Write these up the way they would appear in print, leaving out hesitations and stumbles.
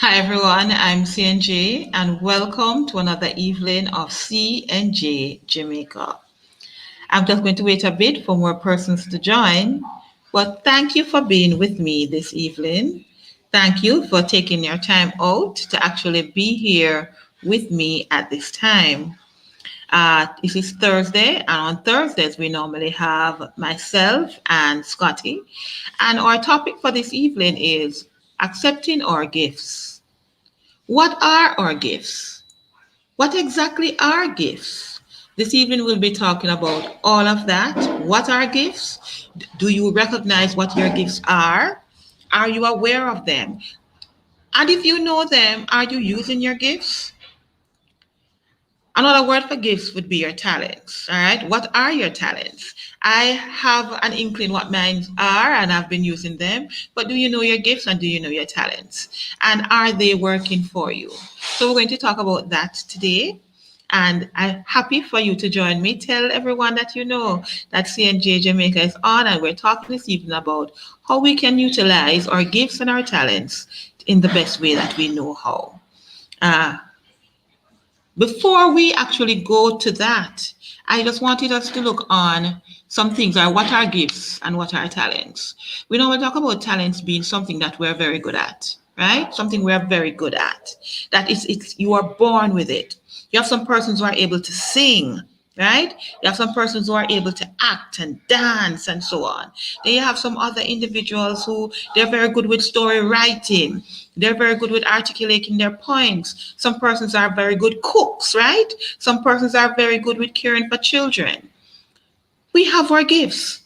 Hi everyone, I'm CNJ and welcome to another evening of CNJ Jamaica. I'm just going to wait a bit for more persons to join, but thank you for being with me this evening. Thank you for taking your time out to actually be here with me at this time. This is Thursday, and on Thursdays we normally have myself and Scotty, and our topic for this evening is accepting our gifts. What are our gifts? What exactly are gifts? This evening we'll be talking about all of that. What are gifts? Do you recognize what your gifts are? Are you aware of them? And if you know them, are you using your gifts? Another word for gifts would be your talents. All right. What are your talents? I have an inkling what mine are and I've been using them. But do you know your gifts and do you know your talents? And are they working for you? So we're going to talk about that today. And I'm happy for you to join me. Tell everyone that you know that CNJ Jamaica is on, and we're talking this evening about how we can utilize our gifts and our talents in the best way that we know how. Uh, Before we actually go to that, I just wanted us to look on some things are what are gifts and what are talents. We normally talk about talents being something that we're very good at, right? Something we're very good at. That is, it's you are born with it. You have some persons who are able to sing, right? You have some persons who are able to act and dance and so on. Then you have some other individuals who they're very good with story writing. They're very good with articulating their points. Some persons are very good cooks, right? Some persons are very good with caring for children. We have our gifts.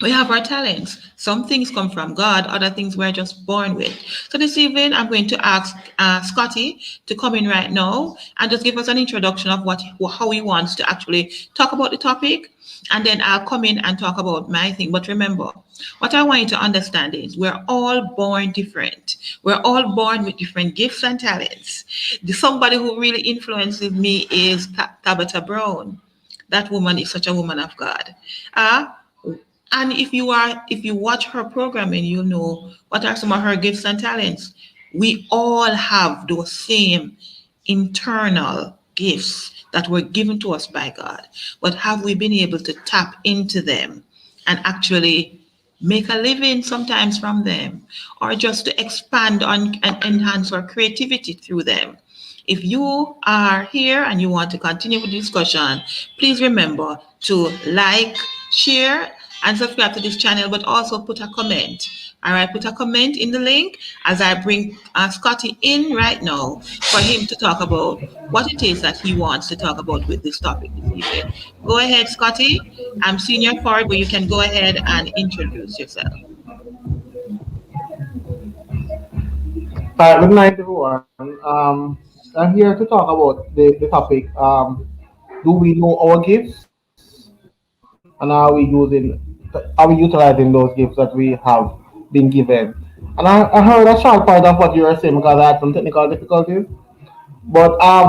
We have our talents. Some things come from God, other things we're just born with. So this evening, I'm going to ask Scotty to come in right now and just give us an introduction of how he wants to actually talk about the topic. And then I'll come in and talk about my thing. But remember, what I want you to understand is we're all born different. We're all born with different gifts and talents. Somebody who really influences me is Tabitha Brown. That woman is such a woman of God. Uh, and if you watch her programming, you'll know what are some of her gifts and talents. We all have those same internal gifts that were given to us by God. But have we been able to tap into them and actually make a living sometimes from them, or just to expand on and enhance our creativity through them? If you are here and you want to continue with the discussion, please remember to like, share, and subscribe to this channel, but also put a comment. All right, put a comment in the link as I bring Scotty in right now for him to talk about what it is that he wants to talk about with this topic this evening. Go ahead, Scotty. I'm seeing your card, but you can go ahead and introduce yourself. Good night, everyone. I'm here to talk about the topic. Do we know our gifts, and are we utilizing those gifts that we have been given? And I heard a short part of what you were saying because I had some technical difficulties. But I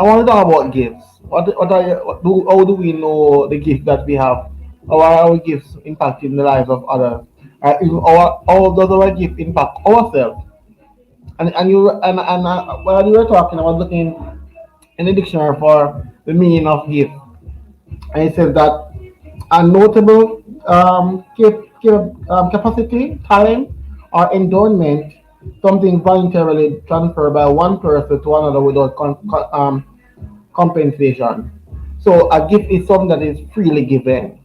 want to talk about gifts. How do we know the gift that we have? How are our gifts impacting the lives of others? Even how does our gift impact ourselves? And while you were talking, I was looking in the dictionary for the meaning of gift, and it says that a notable capacity, talent, or endowment, something voluntarily transferred by one person to another without compensation. So a gift is something that is freely given.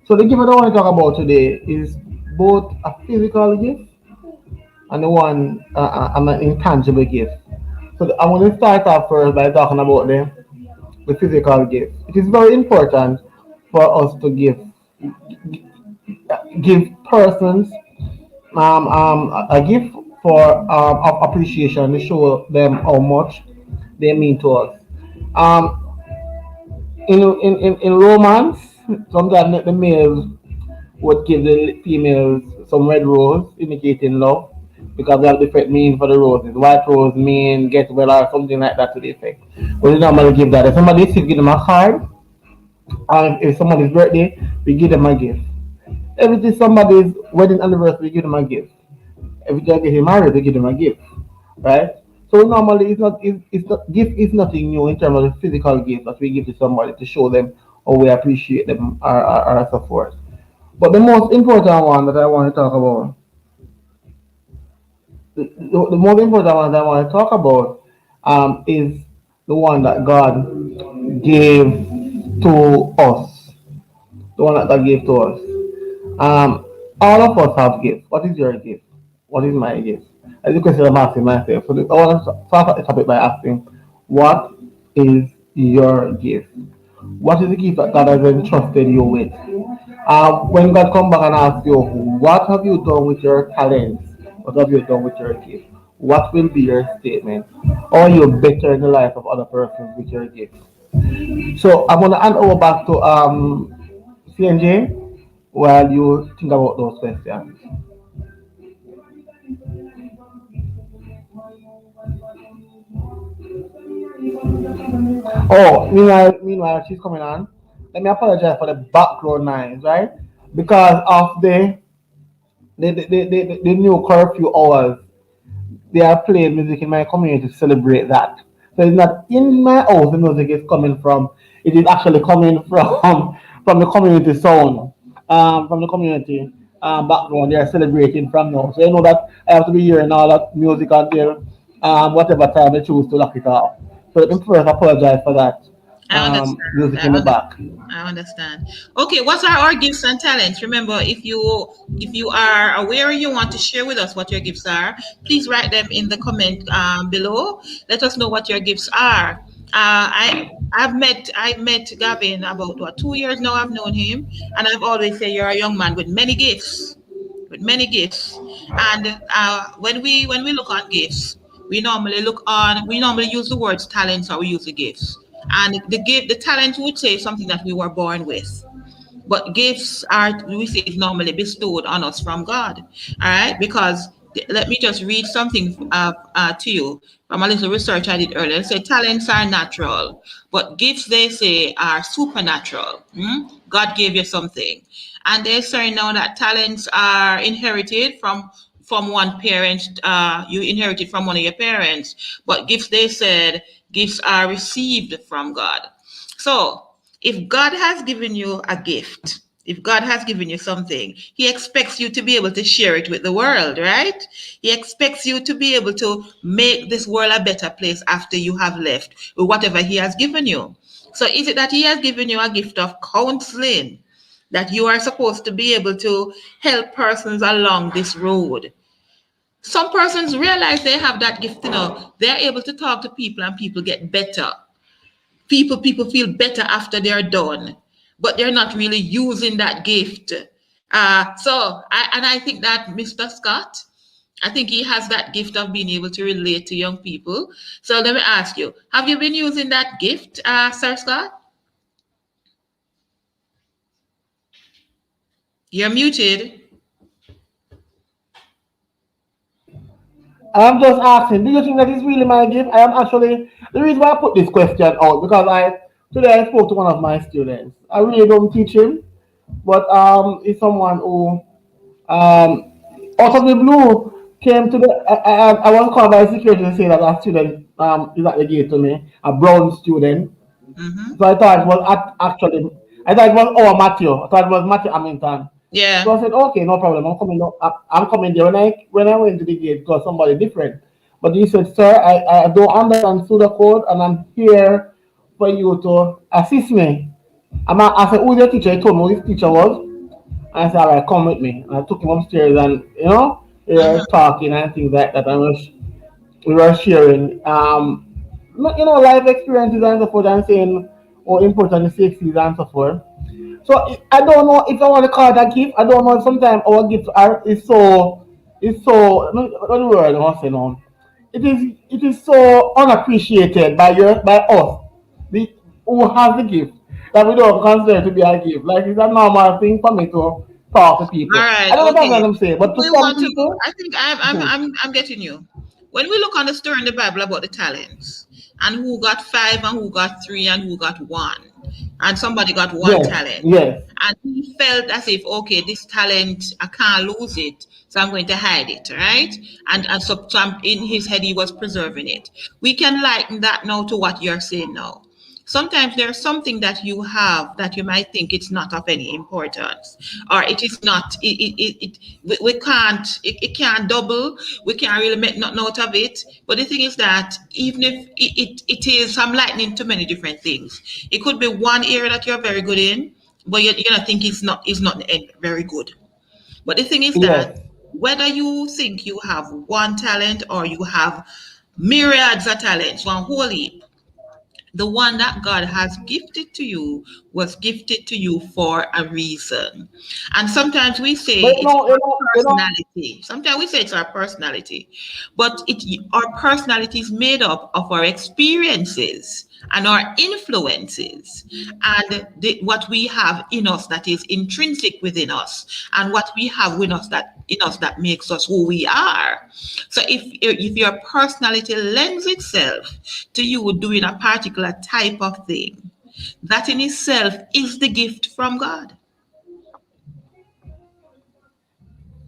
So the gift that I want to talk about today is both a physical gift and and an intangible gift. So I want to start off first by talking about the physical gift. It is very important for us to give persons a gift for of appreciation to show them how much they mean to us. Um, in romance, sometimes the males would give the females some red rose indicating love because they have different meaning for the roses. White rose mean get well or something like that to the effect. But we normally give that. If somebody is sick, give them a card. And if somebody's birthday, we give them a gift. Every time somebody's wedding anniversary, we give them a gift. If they're getting married, they give them a gift, right? So normally it's not gift is nothing new in terms of the physical gift that we give to somebody to show them or we appreciate them or so forth. But the most important one that I want to talk about, the most important one that I want to talk about, is the one that God gave to us. The one that God gave to us. Um, all of us have gifts. What is your gift? What is my gift? That's the question I'm asking myself. So I want to start the topic by asking, what is your gift? What is the gift that God has entrusted you with? When God come back and ask you, what have you done with your talents? What have you done with your gift? What will be your statement? Or you better in the life of other persons with your gift? So I'm gonna hand over back to CNJ while you think about those questions. Oh, meanwhile, she's coming on. Let me apologize for the background noise, right? Because of the new curfew hours, they are playing music in my community to celebrate that. So it's not in my house the music is coming from. It is actually coming from from the community sound, from the community background. They are celebrating from now. So you know that I have to be hearing all that music until whatever time they choose to lock it off. So let me first apologize for that I understand. music in the back. I understand. Okay, what are our gifts and talents? Remember, if you are aware you want to share with us what your gifts are, please write them in the comment below. Let us know what your gifts are. I've met Gavin about what 2 years now. I've known him, and I've always said you're a young man with many gifts, with many gifts. And when we look on gifts, we normally use the words talents or we use the gifts. And the talent would say something that we were born with. But gifts are, we say, is normally bestowed on us from God. All right, because let me just read something to you from a little research I did earlier. It said talents are natural, but gifts, they say, are supernatural. God gave you something, and they say now that talents are inherited from one parent. You inherited from one of your parents, but gifts, they said, gifts are received from God. So if God has given you a gift, if God has given you something, He expects you to be able to share it with the world, right? He expects you to be able to make this world a better place after you have left with whatever He has given you. So is it that He has given you a gift of counseling, that you are supposed to be able to help persons along this road? Some persons realize they have that gift, they're able to talk to people and people get better. People feel better after they're done, but they're not really using that gift. I think that Mr. Scott, I think he has that gift of being able to relate to young people. So let me ask you, have you been using that gift, Sir Scott? You're muted. I'm just asking, do you think that is really my gift? I am actually the reason why I put this question out because I today I spoke to one of my students. I really don't teach him, but he's someone who um out of the blue came to the I was called by security to say that a student is at the gate to me, a brown student. Mm-hmm. So I thought it was actually I thought it was our Matthew. I thought it was Matthew Hamilton. So Yeah. I said, okay, no problem. I'm coming. I'm coming there. When I went to the gate, it was somebody different. But he said, sir, I don't understand pseudo code, and I'm here for you to assist me. I said, who's your teacher? He told me who his teacher was. And I said, all right, come with me. And I took him upstairs, and we were Mm-hmm. talking and things like that. And we were sharing, life experiences and so forth, and saying how important the safety is and so forth. So I don't know if I want to call it a gift. I don't know. Sometimes our gift are is so what the word I want to say now. It is so unappreciated by us, the who has the gift, that we don't consider to be a gift. Like it's a normal thing for me to talk to All people. I right. don't know if that's what Okay. I'm saying, If but to we some want to go, people, I think I'm getting you. When we look on the story in the Bible about the talents and who got five and who got three and who got one, and somebody got one Yes, talent. yes. And he felt as if, okay, this talent, I can't lose it, so I'm going to hide it, right? And so in his head, he was preserving it. We can liken that now to what you're saying now. Sometimes there's something that you have that you might think it's not of any importance, or it is not. We can't. It can't double. We can't really make nothing out of it. But the thing is that even if it is, I'm lightning to many different things. It could be one area that you're very good in, but you know think it's not very good. But the thing is that Yes. whether you think you have one talent or you have myriads of talents, one whole heap, the one that God has gifted to you was gifted to you for a reason. And sometimes we say But it's our personality. Sometimes we say it's our personality, but our personality is made up of our experiences and our influences and what we have in us that is intrinsic within us and what we have in us that makes us who we are. So if your personality lends itself to you doing a particular type of thing, that in itself is the gift from God.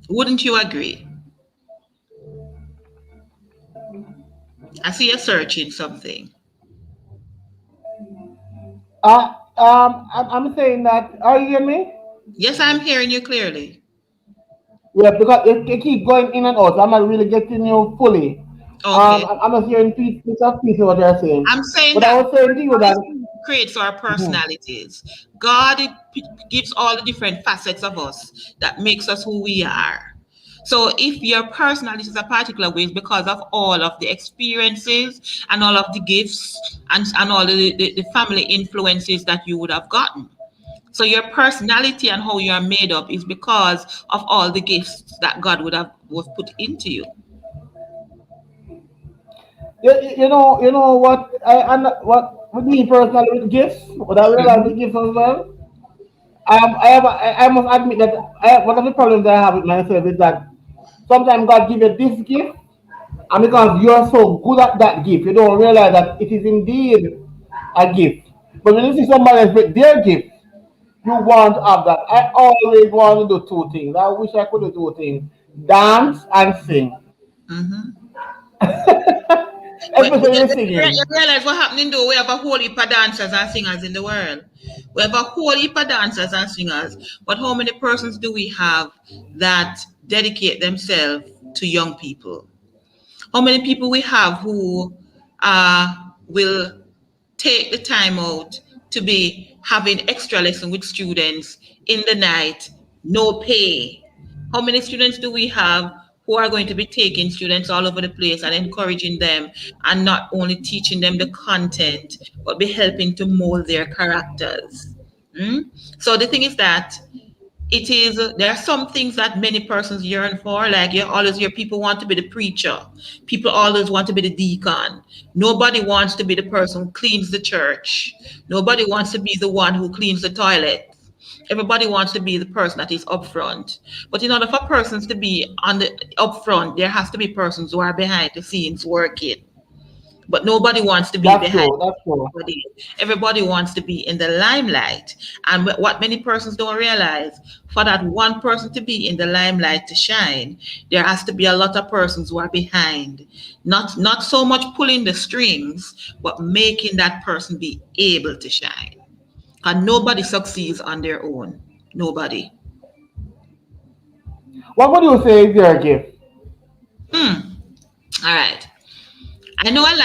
Wouldn't you agree? I see you searching something. I'm saying that. Are you hearing me? Yes, I'm hearing you clearly. Yeah, because it keep going in and out. I'm not really getting you fully. Okay. I'm not hearing piece of piece of what you're saying. I'm saying But I that was saying to you that. creates our Mhm. personalities. God gives all the different facets of us that makes us who we are. So if your personality is a particular way, it's because of all of the experiences and all of the gifts and all the family influences that you would have gotten. So your personality and how you are made up is because of all the gifts that God would have was put into you. You know what and what with me personally with gifts, what I realize with gifts as well. I must admit that one of the problems that I have with myself is that sometimes God give you this gift, and because you're so good at that gift, you don't realize that it is indeed a gift. But when you see somebody else with their gift, you want to have that. I always want to do two things. I wish I could do two things: dance and sing. Mhm. But Especially you, with you singing. realize what happening though? We have a whole heap of dancers and singers in the world. We have a whole heap of dancers and singers. But how many persons do we have that dedicate themselves to young people? How many people we have who will take the time out to be having extra lesson with students in the night, no pay? How many students do we have who are going to be taking students all over the place and encouraging them and not only teaching them the content, but be helping to mold their characters? Mm? So the thing is that there are some things that many persons yearn for, like you always hear people want to be the preacher, people always want to be the deacon. Nobody wants to be the person who cleans the church. Nobody wants to be the one who cleans the toilet. Everybody wants to be the person that is up front. But in order for persons to be on the up front, there has to be persons who are behind the scenes working. But nobody wants to be That's behind. true. That's true. Everybody wants to be in the limelight. And what many persons don't realize, for that one person to be in the limelight to shine, there has to be a lot of persons who are behind. Not so much pulling the strings, but making that person be able to shine. And nobody succeeds on their own. Nobody. What would you say is your gift? All right. I know I'm a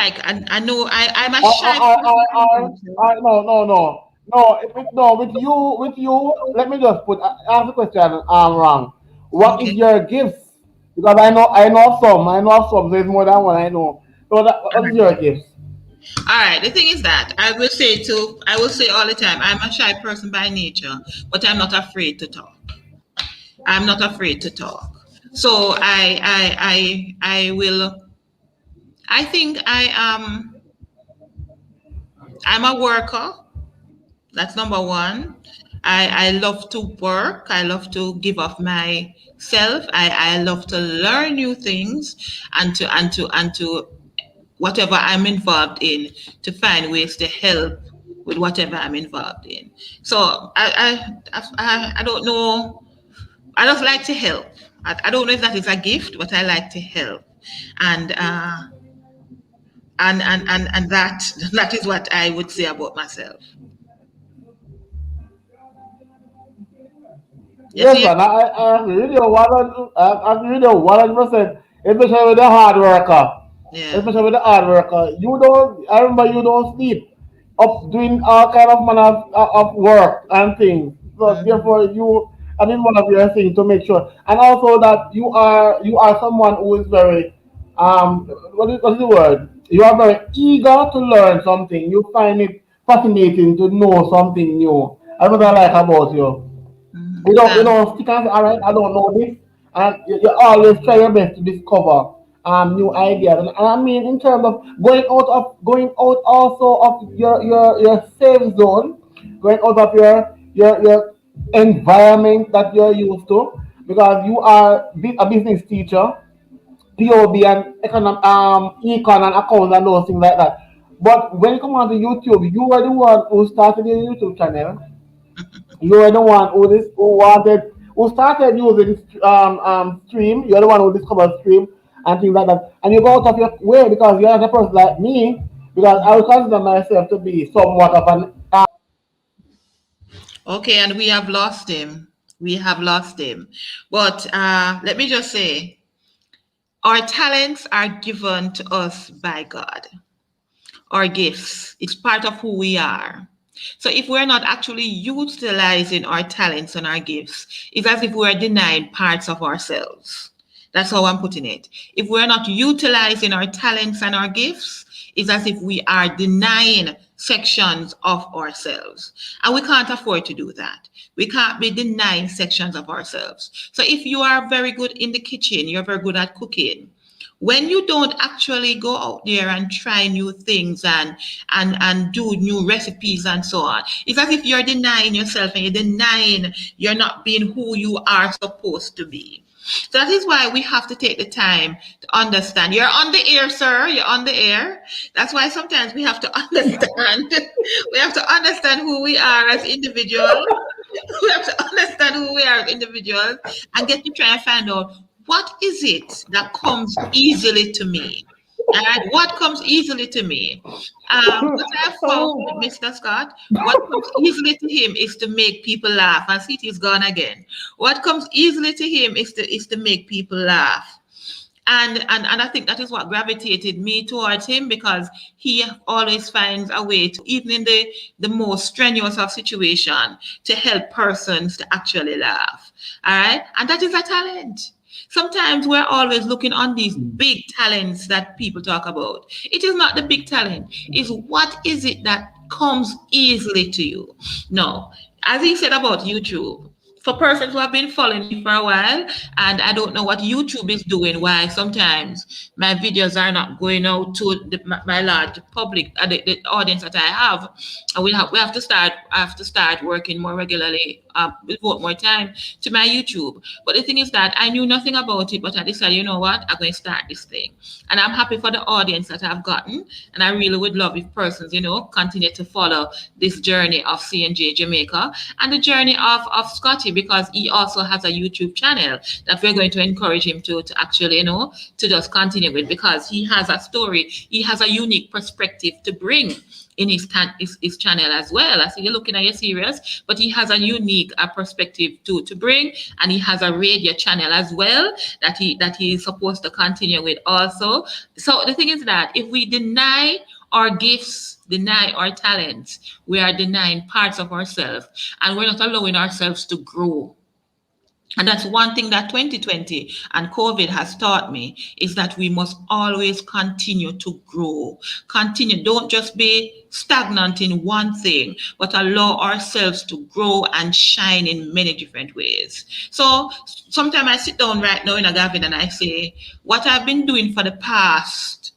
shy person by I, nature. no, no, no, no, no. With you. Let me just ask the question. Wrong. What is Okay. your gifts? Because I know some. There's more than one I know. So what is your gifts? All right. The thing is that I will say all the time, I'm a shy person by nature, but I'm not afraid to talk. I'm not afraid to talk. So I will. I think I'm a worker. That's number one. I love to work. I love to give of myself. I love to learn new things and to whatever I'm involved in to find ways to help with whatever I'm involved in. So I don't know. I just like to help. I don't know if that is a gift, but I like to help, and and that that is what I would say about myself. You Yes, see? man. I agree with you 100. I agree with you 100%. Especially with the hard worker. Yeah. Especially with the hard worker. You don't. I remember you don't sleep up doing all kind of manner of work and things. So Mhm. therefore, you. I mean, one of your things to make sure, and also that you are someone who is very what's the word? You are very eager to learn something. You find it fascinating to know something new. That's what I like about you. Mhm. You don't stick and say, all right, I don't know this. And you always try your best to discover new ideas. And I mean in terms of going out also of your safe zone, going out of your environment that you're used to, because you are a business teacher, POB and econ and accounts and those things like that. But when you come on to YouTube, you were the one who started your YouTube channel. You're the one who started using stream. You're the one who discovered stream and things like that. And you go out of your way because you're not a person like me. Because I would consider myself to be somewhat of an Okay, and we have lost him. We have lost him. But let me just say, our talents are given to us by God. Our gifts. It's part of who we are. So if we're not actually utilizing our talents and our gifts, it's as if we're denying parts of ourselves. That's how I'm putting it. If we're not utilizing our talents and our gifts, it's as if we are denying sections of ourselves. And we can't afford to do that. We can't be denying sections of ourselves. So if you are very good in the kitchen, you're very good at cooking, when you don't actually go out there and try new things and do new recipes and so on, it's as if you're denying yourself and you're denying you're not being who you are supposed to be. So that is why we have to take the time to understand. You're on the air, sir. You're on the air. That's why sometimes we have to understand. We have to understand who we are as individuals. We have to understand who we are as individuals and get to try and find out what is it that comes easily to me. All right, what comes easily to me? What I have found with Mr. Scott, what comes easily to him is to make people laugh. And see, he's gone again. What comes easily to him is to make people laugh. And I think that is what gravitated me towards him, because he always finds a way to, even in the most strenuous of situation, to help persons to actually laugh. All right, and that is a talent. Sometimes we're always looking on these big talents that people talk about. It is not the big talent. It's what is it that comes easily to you. No, as he said about YouTube, for persons who have been following me for a while, and I don't know what YouTube is doing, why sometimes my videos are not going out to my large public, the audience that I have, and we have to start I have to start working more regularly, devote more time to my YouTube. But the thing is that I knew nothing about it, but I decided, you know what, I'm going to start this thing, and I'm happy for the audience that I've gotten, and I really would love if persons, continue to follow this journey of CNJ Jamaica and the journey of Scotty, because he also has a YouTube channel that we're going to encourage him to actually, to just continue with, because he has a story, he has a unique perspective to bring in his channel as well. I see you're looking at your series, but he has a unique perspective to bring, and he has a radio channel as well that he is supposed to continue with also. So the thing is that if we deny our gifts, deny our talents, we are denying parts of ourselves, and we're not allowing ourselves to grow. And that's one thing that 2020 and COVID has taught me, is that we must always continue to grow. Continue. Don't just be stagnant in one thing, but allow ourselves to grow and shine in many different ways. So sometimes I sit down right now in a Gavin and I say, what I've been doing for the past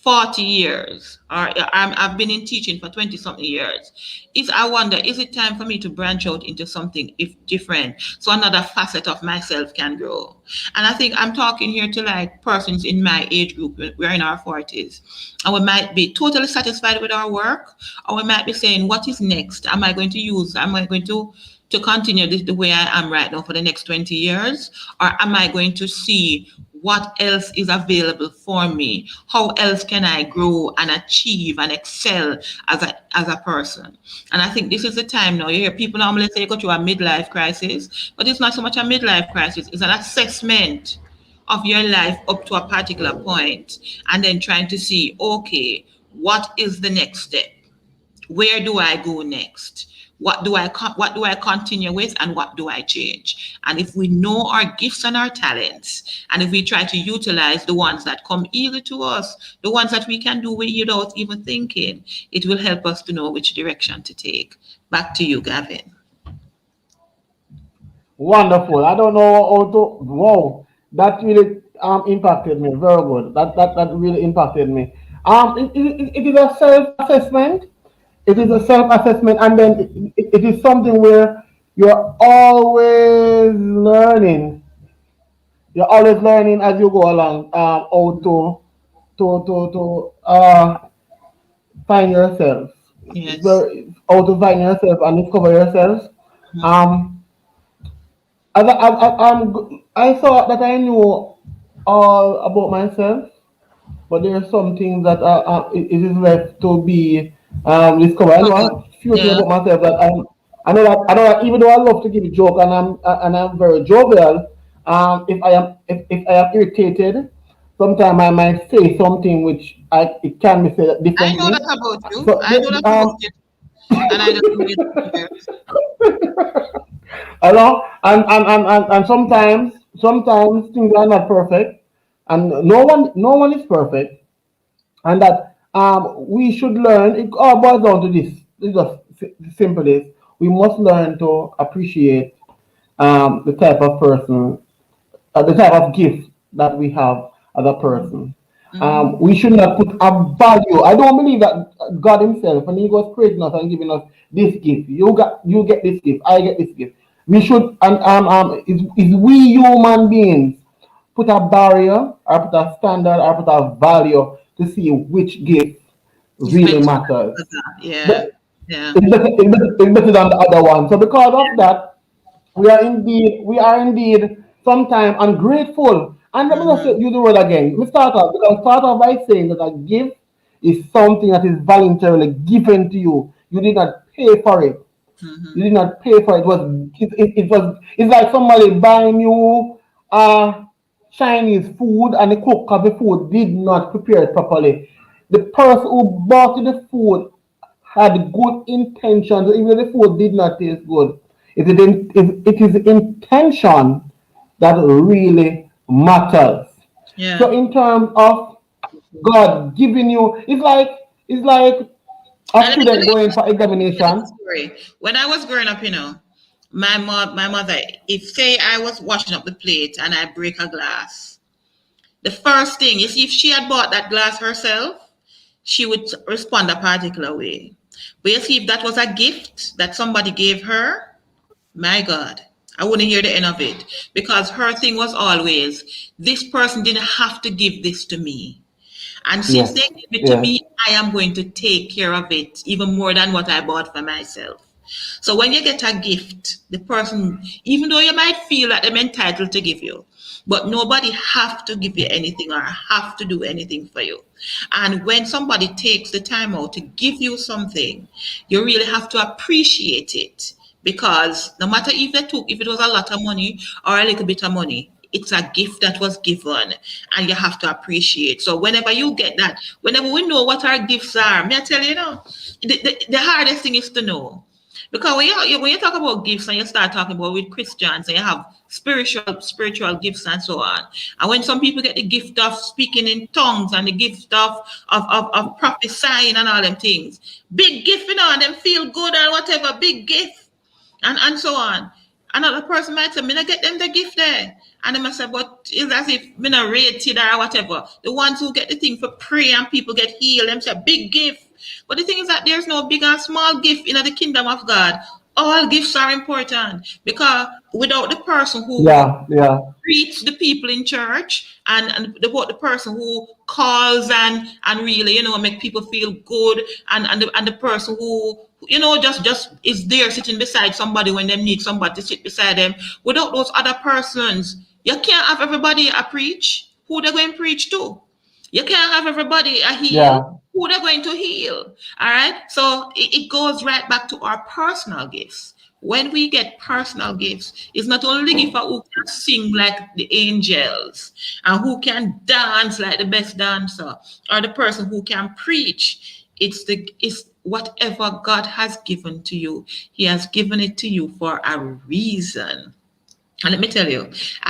40 years, or I've been in teaching for 20 something years, is I wonder, is it time for me to branch out into something if different so another facet of myself can grow? And I think I'm talking here to like persons in my age group. We're in our 40s, and we might be totally satisfied with our work, or we might be saying, what is next? Am I going to continue this the way I am right now for the next 20 years? Or am I going to see what else is available for me? How else can I grow and achieve and excel as a person? And I think this is the time now. You hear people normally say they go through a midlife crisis, but it's not so much a midlife crisis, it's an assessment of your life up to a particular point, and then trying to see, okay, what is the next step? Where do I go next? What do I continue with, and what do I change? And if we know our gifts and our talents, and if we try to utilize the ones that come easy to us, the ones that we can do without even thinking, it will help us to know which direction to take. Back to you, Gavin. Wonderful. I don't know how to. Wow, that really impacted me. Very good. That really impacted me. It is a self assessment. It is a Mhm. self assessment, and then it is something where you're always learning. You're always learning as you go along. How to find yourself. Yes. Very how to find yourself and discover yourself. Mhm. Um, I thought that I knew all about myself, but there are some things that it is left to be discovered. I know Covered. a few things Yeah. about myself that I know that even though I love to give a joke and I'm very jovial, if I am irritated, sometimes I might say something which it can be said I know differently. that about you. So I know that about you. And I don't know it. I know, and sometimes things are not perfect, and no one is perfect, and that we should learn. It all boils down to this. This is just simple. Is we must learn to appreciate the type of person, the type of gift that we have as a person. Mm-hmm. We should not put a value. I don't believe that God Himself, when He was creating us and giving us this gift, you get this gift, I get this gift. We should, and is we human beings put a barrier or put a standard or put a value to see which gift It's really better matters. than that. Yeah. But Yeah. it's better than the other one. So because of that, we are indeed sometimes ungrateful. And let me just Mm-hmm. use the word again. Let me start off by saying that a gift is something that is voluntarily given to you. You did not pay for it. You Mm-hmm. did not pay for it. It's like somebody buying you Chinese food and the cook of the food did not prepare it properly. The person who bought you the food had good intentions, even though the food did not taste good. It is intention that really matters. So Yeah. in terms of God giving you, it's like a And student going for let me tell you a examination. story. When I was growing up, my mother, if say I was washing up the plate and I break a glass, the first thing is if she had bought that glass herself, she would respond a particular way. But you see, if that was a gift that somebody gave her, my God, I wouldn't hear the end of it because her thing was always, this person didn't have to give this to me. And since they Yes, give it to yes, me, I am going to take care of it even more than what I bought for myself. So when you get a gift, the person, even though you might feel that they're entitled to give you, but nobody have to give you anything or have to do anything for you. And when somebody takes the time out to give you something, you really have to appreciate it because no matter if it was a lot of money or a little bit of money, it's a gift that was given and you have to appreciate. So whenever you get that, whenever we know what our gifts are, may I tell you, the hardest thing is to know. Because when you talk about gifts and you start talking about with Christians and you have spiritual gifts and so on. And when some people get the gift of speaking in tongues and the gift of prophesying and all them things, big gift, and them feel good and whatever, big gift and so on. Another person might say, me not get them the gift there. And they must say, but it's as if me not rated or whatever. The ones who get the thing for pray and people get healed, them say big gift. But the thing is that there's no big and small gift in the kingdom of God. All gifts are important because without the person who Yeah, yeah, greets the people in church and the person who calls and really make people feel good and the person who just is there sitting beside somebody when they need somebody to sit beside them. Without those other persons, you can't have everybody a preach. Who they going to preach to? You can't have everybody a heal. yeah, Who they're going to heal? All right. So it goes right back to our personal gifts. When we get personal gifts, it's not only the gift of who can sing like the angels and who can dance like the best dancer or the person who can preach. It's whatever God has given to you. He has given it to you for a reason. And let me tell you,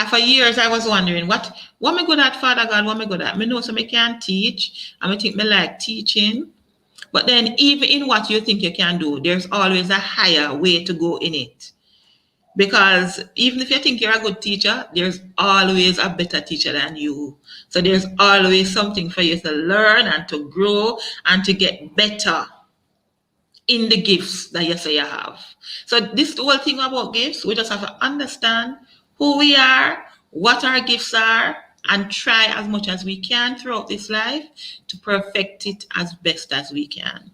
for years I was wondering what am I good at, Father God, what am I good at? Me know some I can teach, and I think me like teaching. But then even in what you think you can do, there's always a higher way to go in it. Because even if you think you're a good teacher, there's always a better teacher than you. So there's always something for you to learn and to grow and to get better in the gifts that you say you have. So this whole thing about gifts, we just have to understand who we are, what our gifts are, and try as much as we can throughout this life to perfect it as best as we can.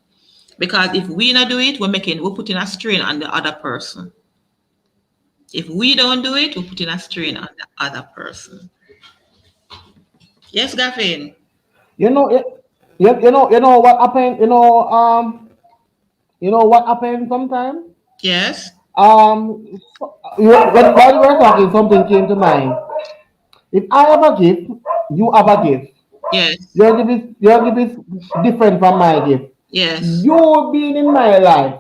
Because if we not do it, we're putting a strain on the other person. If we don't do it, we're putting a strain on the other person. Yes, Gavin. you know it, you know what happened, you know what happened sometimes. Yes. While you were talking, something came to mind. If I have a gift, you have a gift. Yes. Your gift is different from my gift. Yes. You being in my life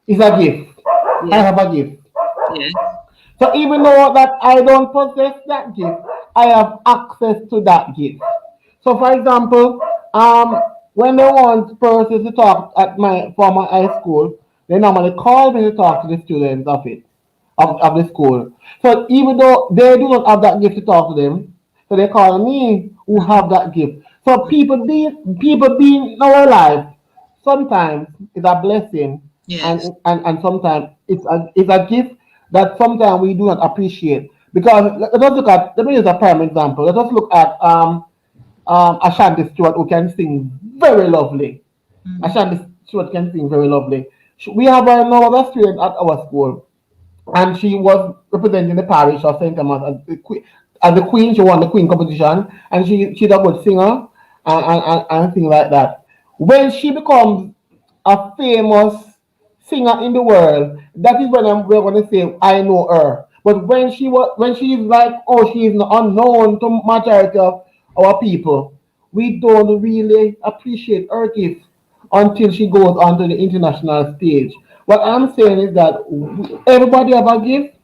is a gift. I Yes. have a gift. Yes. So even though that I don't possess that gift, I have access to that gift. So for example, when they want persons to talk at my former high school, they normally call me to talk to the students of it, of the school. So even though they do not have that gift to talk to them, so they call me who have that gift. So people being in our life sometimes is a blessing, Yes. and sometimes it's a gift that sometimes we do not appreciate. Because let me use a prime example. Let us look at Ashanti Stewart, who can sing very lovely. Mhm. Ashanti Stewart can sing very lovely. We have another student at our school, and she was representing the parish of St. Thomas as the queen. As the queen, she won the queen competition, and she's a good singer and things like that. When she becomes a famous singer in the world, that is when we're going to say I know her. But when she is like, oh, she is unknown to majority of our people, we don't really appreciate her gift until she goes onto the international stage. What I'm saying is that everybody have a gift.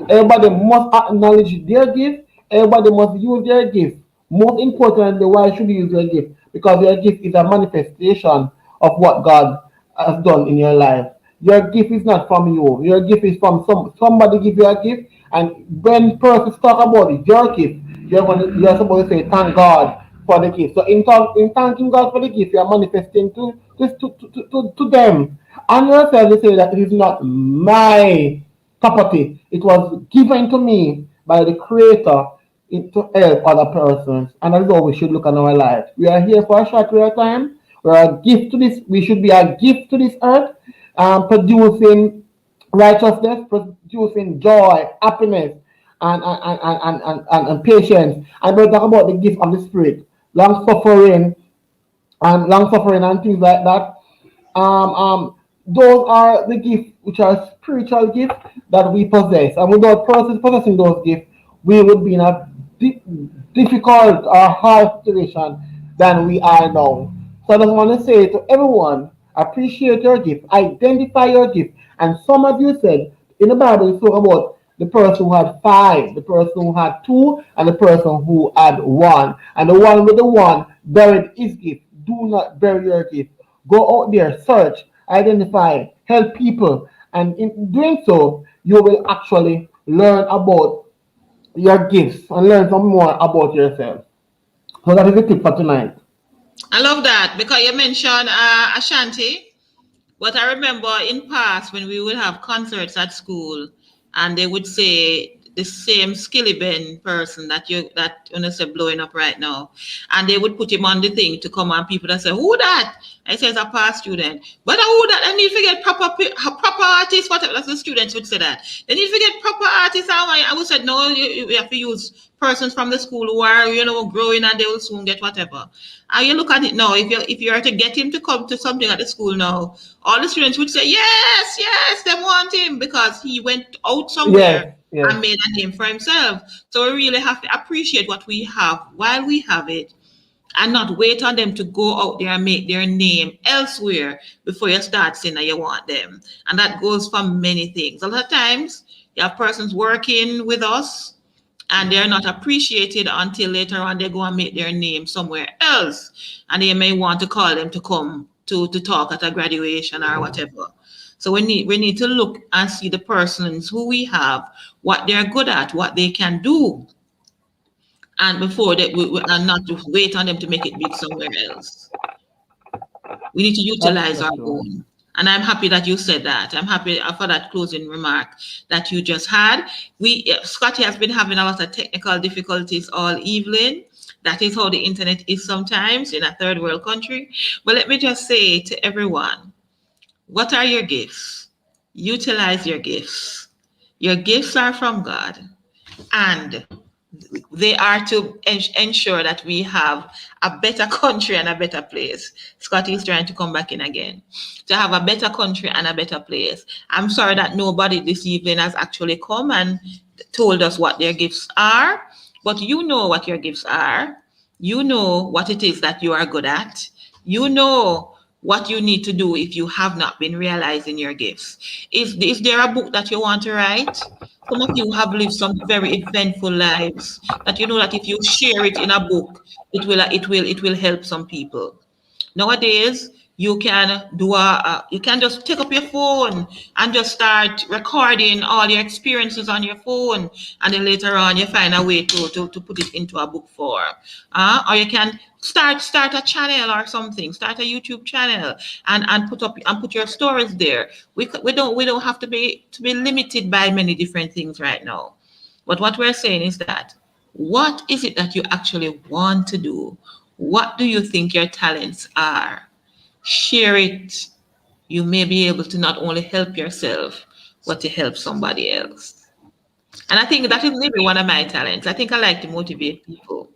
Everybody must acknowledge their gift. Everybody must use their gift. Most importantly, why should you use your gift? Because your gift is a manifestation of what God has done in your life. Your gift is not from you. Your gift is from somebody give you a gift, and when persons talk about it, your gift, you're supposed to say thank God for the gift. So in thanking God for the gift, you are manifesting to them and yourself to say that it is not my property. It was given to me by the Creator to help other persons. And that's how we should look at our life. We are here for a short period of time. We're a gift to this. We should be a gift to this earth, producing righteousness, producing joy, happiness, and patience. And we'll talk about the gift of the Spirit, long suffering, and long suffering and things like that. Those are the gifts which are spiritual gifts that we possess. And without persons possessing those gifts, we would be in a difficult or hard situation than we are now. So I just want to say to everyone, appreciate your gift, identify your gift. And some of you said in the Bible, it's talk about the person who had five, the person who had two, and the person who had one. And the one with the one buried his gift. Do not bury your gift. Go out there, search, identify, help people. And in doing so, you will actually learn about your gifts and learn some more about yourself. So that is the tip for tonight. I love that because you mentioned Ashanti. But I remember in past when we would have concerts at school and they would say the same Skilly Ben person that say blowing up right now. And they would put him on the thing to come and people that say, who that? I say it's a past student. But who that? I need to get proper artists, whatever. That's the students would say that. They need to get proper artists. I would say, no, you have to use persons from the school who are, growing and they will soon get whatever. And you look at it now, if you are to get him to come to something at the school now, all the students would say, yes, yes, they want him because he went out somewhere Yes, yes. and made a name for himself. So we really have to appreciate what we have while we have it and not wait on them to go out there and make their name elsewhere before you start saying that you want them. And that goes for many things. A lot of times you have persons working with us and they're not appreciated until later on they go and make their name somewhere else and they may want to call them to come to talk at a graduation or whatever. So we need to look and see the persons who we have, what they're good at, what they can do, and before that and not to wait on them to make it big somewhere else. We need to utilize That's our true. own. And I'm happy that you said that. I'm happy for that closing remark that you just had. Scotty has been having a lot of technical difficulties all evening. That is how the internet is sometimes in a third world country. But let me just say to everyone, what are your gifts? Utilize your gifts. Your gifts are from God. And they are to ensure that we have a better country and a better place. Scotty is trying to come back in again. To have a better country and a better place. I'm sorry that nobody this evening has actually come and told us what their gifts are, but you know what your gifts are. You know what it is that you are good at. You know what you need to do if you have not been realizing your gifts. Is there a book that you want to write? Some of you have lived some very eventful lives that you know that if you share it in a book, it will help some people. Nowadays, you can just take up your phone and just start recording all your experiences on your phone, and then later on you find a way to put it into a book form. Or you can start a channel or something, start a YouTube channel and put your stories there. We don't have to be limited by many different things right now. But what we're saying is that what is it that you actually want to do? What do you think your talents are? Share it. You may be able to not only help yourself, but to help somebody else. And I think that is maybe one of my talents. I think I like to motivate people.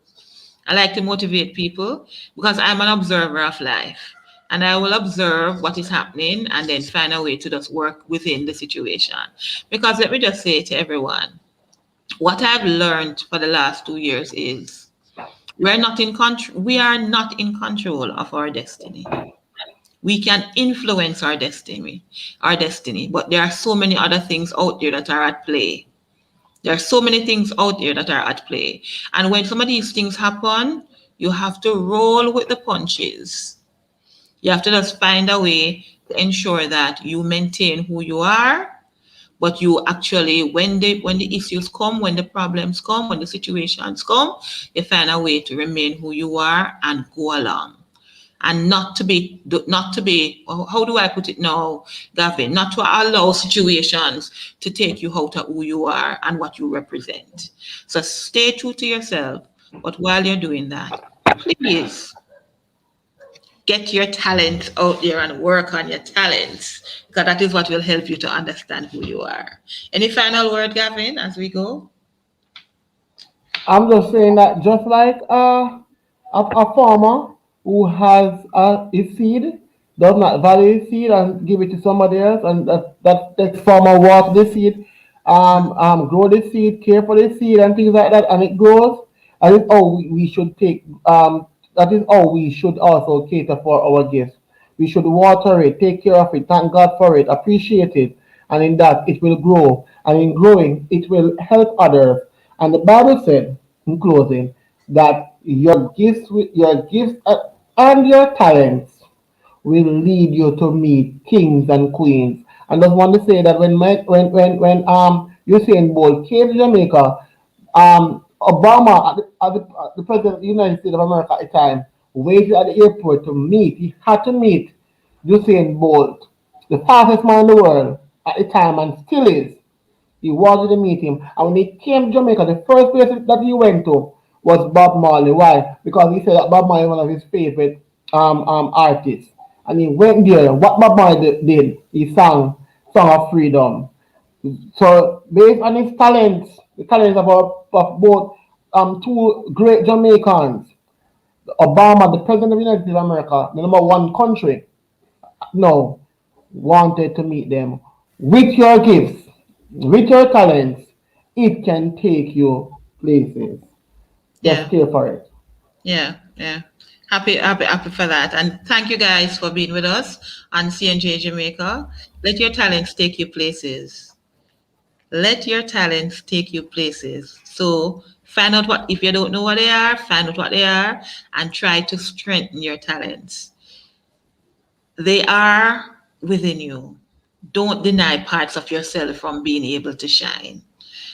I like to motivate people because I'm an observer of life. And I will observe what is happening and then find a way to just work within the situation. Because let me just say to everyone, what I've learned for the last 2 years is we are not in control of our destiny. We can influence our destiny, but there are so many other things out there that are at play. There are so many things out there that are at play. And when some of these things happen, you have to roll with the punches. You have to just find a way to ensure that you maintain who you are, but you actually, when the issues come, when the problems come, when the situations come, you find a way to remain who you are and go along and not to be how do I put it now, Gavin, not to allow situations to take you out of who you are and what you represent. So stay true to yourself, but while you're doing that, please get your talents out there and work on your talents because that is what will help you to understand who you are. Any final word, Gavin, as we go? I'm just saying that just like a farmer who has his seed does not value his seed and give it to somebody else, and that farmer water the seed, grow the seed, care for the seed, and things like that, and it grows. And it's how we should take. That is how we should also cater for our gifts. We should water it, take care of it, thank God for it, appreciate it, and in that it will grow. And in growing, it will help others. And the Bible said, in closing, that your gifts and your talents will lead you to meet kings and queens. And just want to say that when Usain Bolt came to Jamaica, Obama, at the president of the United States of America at the time, waited at the airport to meet. He had to meet Usain Bolt, the fastest man in the world at the time, and still is. He wanted to meet him. And when he came to Jamaica, the first place that he went to was Bob Marley. Why? Because he said that Bob Marley was one of his favorite artists. And he went there. What Bob Marley did, he sang Song of Freedom. So based on his talents, the talents of both two great Jamaicans, Obama, the president of the United States of America, the number one country, no, wanted to meet them. With your gifts, with your talents, it can take you places. Just Yeah. care for it. Yeah. Yeah. Happy for that. And thank you guys for being with us on CNJ Jamaica. Let your talents take you places. Let your talents take you places. So find out what, if you don't know what they are, find out what they are and try to strengthen your talents. They are within you. Don't deny parts of yourself from being able to shine.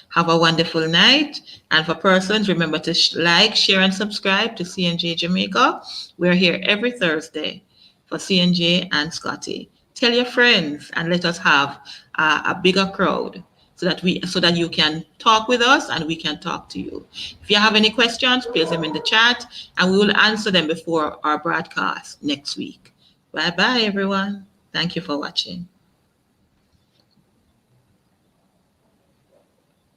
Have a wonderful night. And for persons, remember to like, share, and subscribe to CNJ Jamaica. We're here every Thursday for CNJ and Scotty. Tell your friends and let us have a bigger crowd so that you can talk with us and we can talk to you. If you have any questions, place them in the chat and we will answer them before our broadcast next week. Bye bye, everyone. Thank you for watching.